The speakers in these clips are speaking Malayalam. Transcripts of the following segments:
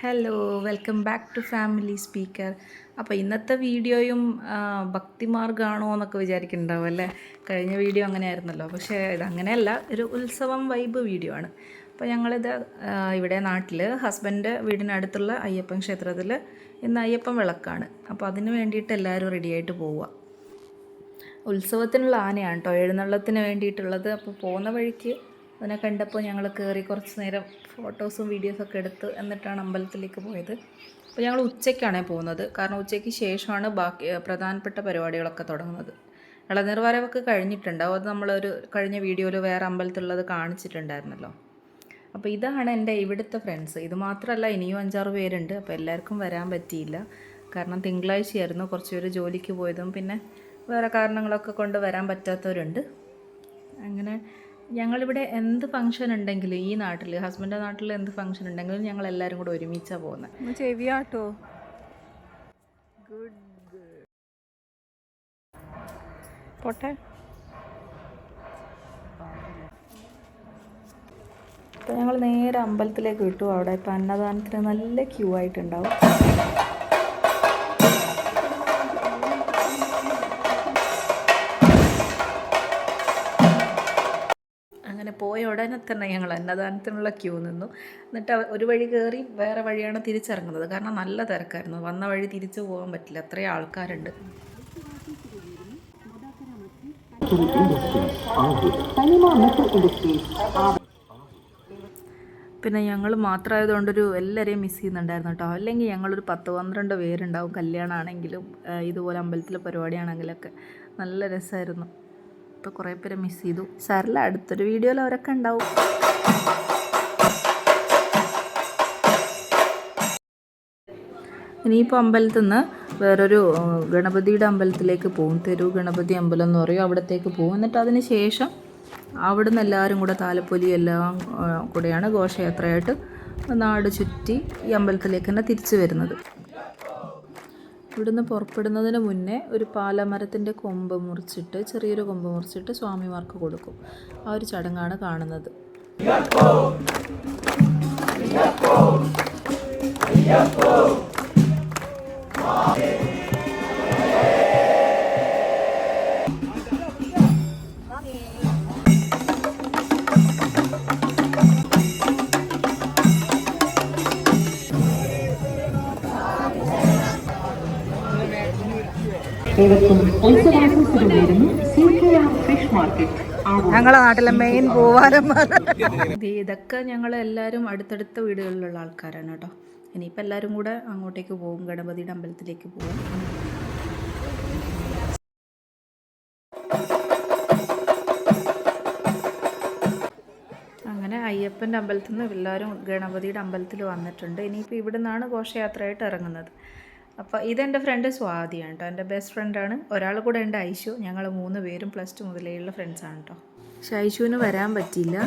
Hello, welcome back to family speaker. അപ്പോൾ ഇന്നത്തെ വീഡിയോയും ഭക്തിമാർഗ്ഗമാണോ എന്നൊക്കെ വിചാരിക്കുന്നുണ്ടാവും അല്ലേ. കഴിഞ്ഞ വീഡിയോ അങ്ങനെയായിരുന്നല്ലോ, പക്ഷേ ഇതങ്ങനെയല്ല, ഒരു ഉത്സവം വൈബ് വീഡിയോ ആണ്. അപ്പോൾ ഞങ്ങളിത് ഇവിടെ നാട്ടിൽ ഹസ്ബൻഡ് വീടിനടുത്തുള്ള അയ്യപ്പൻ ക്ഷേത്രത്തിൽ ഇന്ന് അയ്യപ്പൻ വിളക്കാണ്. അപ്പോൾ അതിന് വേണ്ടിയിട്ട് എല്ലാവരും റെഡിയായിട്ട് പോവുക. ഉത്സവത്തിനുള്ള ആനയാണ് കേട്ടോ, എഴുന്നള്ളത്തിന് വേണ്ടിയിട്ടുള്ളത്. അപ്പോൾ പോകുന്ന വഴിക്ക് അതിനെ കണ്ടപ്പോൾ ഞങ്ങൾ കയറി കുറച്ച് നേരം ഫോട്ടോസും വീഡിയോസൊക്കെ എടുത്ത് എന്നിട്ടാണ് അമ്പലത്തിലേക്ക് പോയത്. അപ്പോൾ ഞങ്ങൾ ഉച്ചയ്ക്കാണ് പോകുന്നത്, കാരണം ഉച്ചയ്ക്ക് ശേഷമാണ് ബാക്കി പ്രധാനപ്പെട്ട പരിപാടികളൊക്കെ തുടങ്ങുന്നത്. ഇളനീർ വരവൊക്കെ കഴിഞ്ഞിട്ടുണ്ടാവും, അത് നമ്മളൊരു കഴിഞ്ഞ വീഡിയോയിൽ വേറെ അമ്പലത്തിലുള്ളത് കാണിച്ചിട്ടുണ്ടായിരുന്നല്ലോ. അപ്പോൾ ഇതാണ് എൻ്റെ ഇവിടുത്തെ ഫ്രണ്ട്സ്. ഇത് മാത്രമല്ല, ഇനിയും 5-6 പേരുണ്ട്. അപ്പോൾ എല്ലാവർക്കും വരാൻ പറ്റിയില്ല, കാരണം തിങ്കളാഴ്ചയായിരുന്നു. കുറച്ച് പേര് ജോലിക്ക് പോയതും പിന്നെ വേറെ കാരണങ്ങളൊക്കെ കൊണ്ട് വരാൻ പറ്റാത്തവരുണ്ട്. അങ്ങനെ ഞങ്ങളിവിടെ എന്ത് ഫംഗ്ഷൻ ഉണ്ടെങ്കിലും ഈ നാട്ടിൽ, ഹസ്ബൻഡിൻ്റെ നാട്ടിൽ എന്ത് ഫംഗ്ഷൻ ഉണ്ടെങ്കിലും ഞങ്ങൾ എല്ലാവരും കൂടെ ഒരുമിച്ചാണ് പോകുന്നത്. ചെവിയാട്ടോ. ഗുഡ് പോട്ടെ. അപ്പോൾ ഞങ്ങൾ നേരെ അമ്പലത്തിലേക്ക് വിട്ടു. അവിടെ ഇപ്പം അന്നദാനത്തിന് നല്ല ക്യൂ ആയിട്ടുണ്ടാവും. അങ്ങനെ പോയ ഉടനെ തന്നെ ഞങ്ങൾ അന്നദാനത്തിനുള്ള ക്യൂ നിന്നു. എന്നിട്ട് ഒരു വഴി കയറി വേറെ വഴിയാണ് തിരിച്ചിറങ്ങുന്നത്, കാരണം നല്ല തിരക്കായിരുന്നു. വന്ന വഴി തിരിച്ചു പോകാൻ പറ്റില്ല, അത്രയും ആൾക്കാരുണ്ട്. പിന്നെ ഞങ്ങൾ മാത്രമായതുകൊണ്ടൊരു എല്ലാവരെയും മിസ് ചെയ്യുന്നുണ്ടായിരുന്നു കേട്ടോ. അല്ലെങ്കിൽ ഞങ്ങളൊരു 10-12 പേരുണ്ടാവും, കല്യാണമാണെങ്കിലും ഇതുപോലെ അമ്പലത്തിലെ പരിപാടിയാണെങ്കിലൊക്കെ. നല്ല രസമായിരുന്നു. ഇപ്പോൾ കുറേ പേരെ മിസ് ചെയ്തു. സാറില്ല, അടുത്തൊരു വീഡിയോയിൽ അവരൊക്കെ ഉണ്ടാവും. ഇനിയിപ്പോൾ അമ്പലത്തിൽ നിന്ന് വേറൊരു ഗണപതിയുടെ അമ്പലത്തിലേക്ക് പോകും. തെരു ഗണപതി അമ്പലം എന്ന് പറയും, അവിടത്തേക്ക് പോകും. എന്നിട്ട് അതിന് ശേഷം അവിടെ നിന്ന് എല്ലാവരും കൂടെ താലപ്പൊലി എല്ലാം കൂടെയാണ് ഘോഷയാത്രയായിട്ട് നാട് ചുറ്റി ഈ അമ്പലത്തിലേക്ക് തന്നെ തിരിച്ചു വരുന്നത്. ഇവിടുന്ന് പുറപ്പെടുന്നതിന് മുന്നേ ഒരു പാലമരത്തിൻ്റെ കൊമ്പ് മുറിച്ചിട്ട്, ചെറിയൊരു കൊമ്പ് മുറിച്ചിട്ട് സ്വാമിമാർക്ക് കൊടുക്കും. ആ ഒരു ചടങ്ങാണ് കാണുന്നത്. ഞങ്ങളെ നാട്ടിലെ മെയിൻ പൂവാലന്മാർ. ഇതൊക്കെ ഞങ്ങൾ എല്ലാവരും അടുത്തടുത്ത വീടുകളിലുള്ള ആൾക്കാരാണ് കേട്ടോ. ഇനിയിപ്പോൾ എല്ലാവരും കൂടെ അങ്ങോട്ടേക്ക് പോകും, ഗണപതിയുടെ അമ്പലത്തിലേക്ക് പോകും. അങ്ങനെ അയ്യപ്പൻ്റെ അമ്പലത്തിൽ നിന്ന് എല്ലാവരും ഗണപതിയുടെ അമ്പലത്തിൽ വന്നിട്ടുണ്ട്. ഇനിയിപ്പോൾ ഇവിടെ നിന്നാണ് ഘോഷയാത്രയായിട്ട് ഇറങ്ങുന്നത്. അപ്പോൾ ഇതെൻ്റെ ഫ്രണ്ട് സ്വാതിയാണ് കേട്ടോ, എൻ്റെ ബെസ്റ്റ് ഫ്രണ്ടാണ്. ഒരാൾ കൂടെ ഉണ്ട്, ഐശു. ഞങ്ങൾ 3 പേരും +2 മുതലേയുള്ള ഫ്രണ്ട്സാണ് കേട്ടോ. പക്ഷേ ഐശുവിന് വരാൻ പറ്റിയില്ല.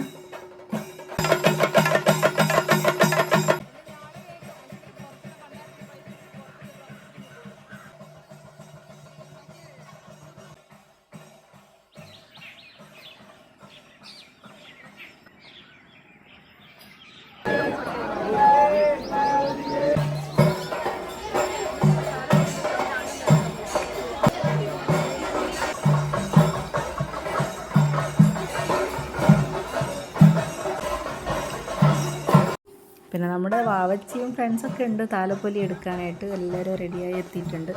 പിന്നെ നമ്മുടെ വാവച്ചിയും ഫ്രണ്ട്സൊക്കെ ഉണ്ട് താലപ്പൊലി എടുക്കാനായിട്ട്. എല്ലാവരും റെഡിയായി എത്തിയിട്ടുണ്ട്.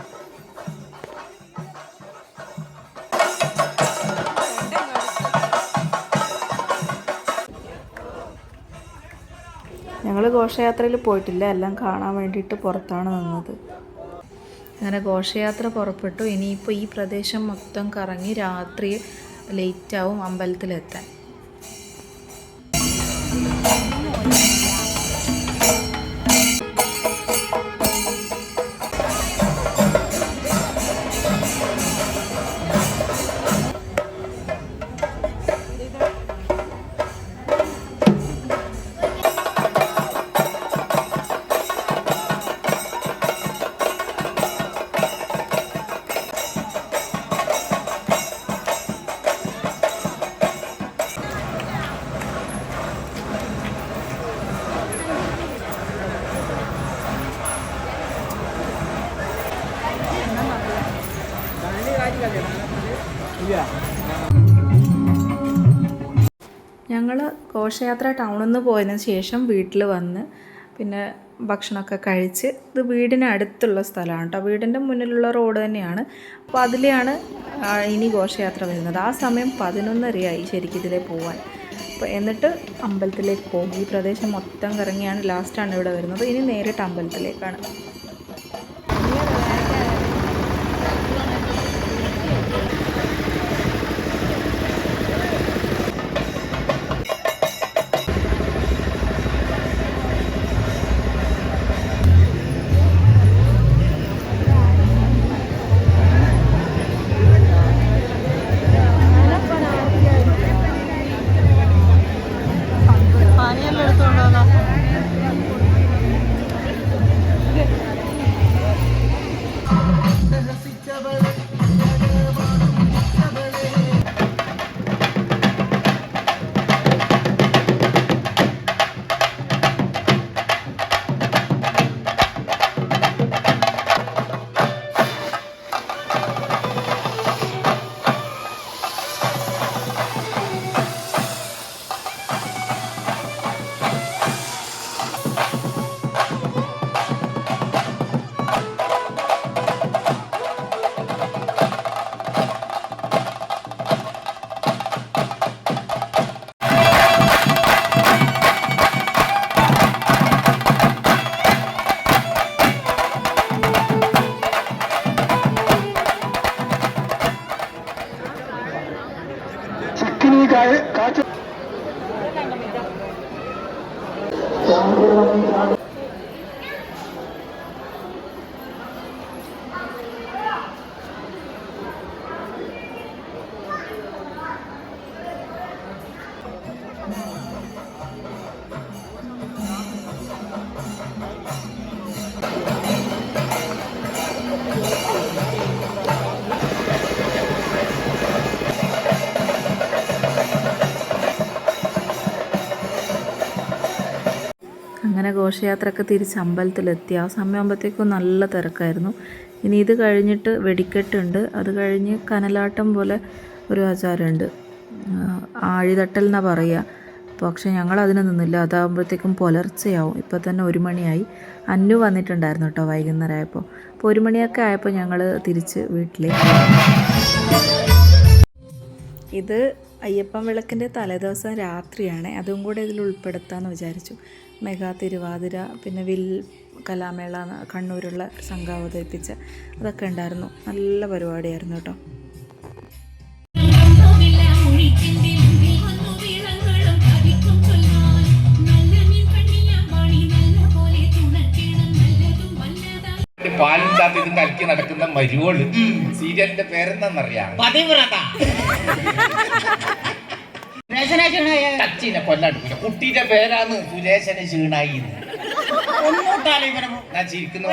ഞങ്ങൾ ഘോഷയാത്രയിൽ പോയിട്ടില്ല, എല്ലാം കാണാൻ വേണ്ടിയിട്ട് പുറത്താണ് നിന്നത്. അങ്ങനെ ഘോഷയാത്ര പുറപ്പെട്ടു. ഇനിയിപ്പോൾ ഈ പ്രദേശം മൊത്തം കറങ്ങി രാത്രി ലേറ്റാവും അമ്പലത്തിലെത്താൻ. ഞങ്ങൾ ഘോഷയാത്ര ടൗണിൽ നിന്ന് പോയതിന് ശേഷം വീട്ടിൽ വന്ന് പിന്നെ ഭക്ഷണമൊക്കെ കഴിച്ച്, ഇത് വീടിന് അടുത്തുള്ള സ്ഥലമാണ് കേട്ടോ, വീടിൻ്റെ മുന്നിലുള്ള റോഡ് തന്നെയാണ്. അപ്പോൾ അതിലെയാണ് ഇനി ഘോഷയാത്ര വരുന്നത്. ആ സമയം 11:30 ശരിക്കും ഇതിലേ പോകാൻ. അപ്പോൾ എന്നിട്ട് അമ്പലത്തിലേക്ക് പോകും. ഈ പ്രദേശം മൊത്തം കറങ്ങിയാണ് ലാസ്റ്റാണ് ഇവിടെ വരുന്നത്. ഇനി നേരിട്ട് അമ്പലത്തിലേക്കാണ്. അങ്ങനെ ഘോഷയാത്രയൊക്കെ തിരിച്ച് അമ്പലത്തിലെത്തി. ആ സമയമാകുമ്പോഴത്തേക്കും നല്ല തിരക്കായിരുന്നു. ഇനി ഇത് കഴിഞ്ഞിട്ട് വെടിക്കെട്ടുണ്ട്. അത് കഴിഞ്ഞ് കനലാട്ടം പോലെ ഒരു ആചാരമുണ്ട്, ആഴിതട്ടൽ എന്നാണ് പറയുക. പക്ഷെ ഞങ്ങളതിന് നിന്നില്ല. അതാകുമ്പോഴത്തേക്കും പുലർച്ചയാവും. ഇപ്പോൾ തന്നെ 1 മണിയായി. അന്നു വന്നിട്ടുണ്ടായിരുന്നു കേട്ടോ വൈകുന്നേരം ആയപ്പോൾ. അപ്പോൾ 1 മണിയൊക്കെ ആയപ്പോൾ ഞങ്ങൾ തിരിച്ച് വീട്ടിലേക്ക്. ഇത് അയ്യപ്പൻ വിളക്കിൻ്റെ തലേദിവസം രാത്രിയാണ്. അതും കൂടെ ഇതിൽ ഉൾപ്പെടുത്താമെന്ന് വിചാരിച്ചു. മെഗാ തിരുവാതിര, പിന്നെ കലാമേള കണ്ണൂരുള്ള സംഘം അവതരിപ്പിച്ച അതൊക്കെ ഉണ്ടായിരുന്നു. നല്ല പരിപാടിയായിരുന്നു കേട്ടോ. പാലും താത്തി ഇത് കലക്കി നടക്കുന്ന മരുവോള് സീരിയലിന്റെ പേരെന്താന്നറിയാം? കച്ചിനെ കൊല്ലാണ്ടില്ല. കുട്ടിയുടെ പേരാണ് സുരേഷന് ക്ഷീണായി. ഞാൻ ചിരിക്കുന്ന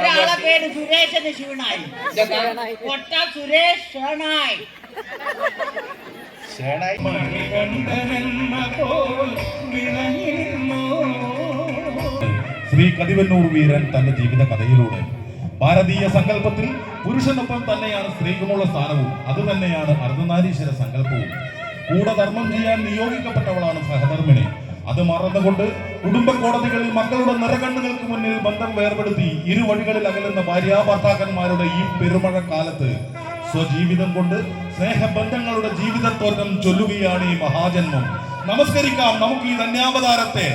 ശ്രീ കതിവന്നൂർ വീരൻ തന്റെ ജീവിത കഥയിലൂടെ ഭാരതീയ സങ്കല്പത്തിൽ പുരുഷനൊപ്പം തന്നെയാണ് സ്ത്രീക്കുമുള്ള സ്ഥാനവും അതുതന്നെയാണ് അർദ്ധനാരീശ്വര സങ്കല്പവും. കൂടെ ധർമ്മം ചെയ്യാൻ നിയോഗിക്കപ്പെട്ടവളാണ് സഹധർമ്മിണി. അത് മറന്നുകൊണ്ട് കുടുംബ കോടതികളിൽ മക്കളുടെ നിറകണ്ണുകൾക്ക് മുന്നിൽ ബന്ധം വേർപെടുത്തി ഇരുവഴികളിൽ അകലുന്ന ഭാര്യാഭർത്താക്കന്മാരുടെ ഈ പെരുമഴക്കാലത്ത് സ്വജീവിതം കൊണ്ട് സ്നേഹബന്ധങ്ങളുടെ ജീവിതത്തോറ്റം ചൊല്ലുകയാണ് ഈ മഹാജന്മം. നമസ്കരിക്കാം നമുക്ക് ഈ ധന്യാവതാരത്തെ.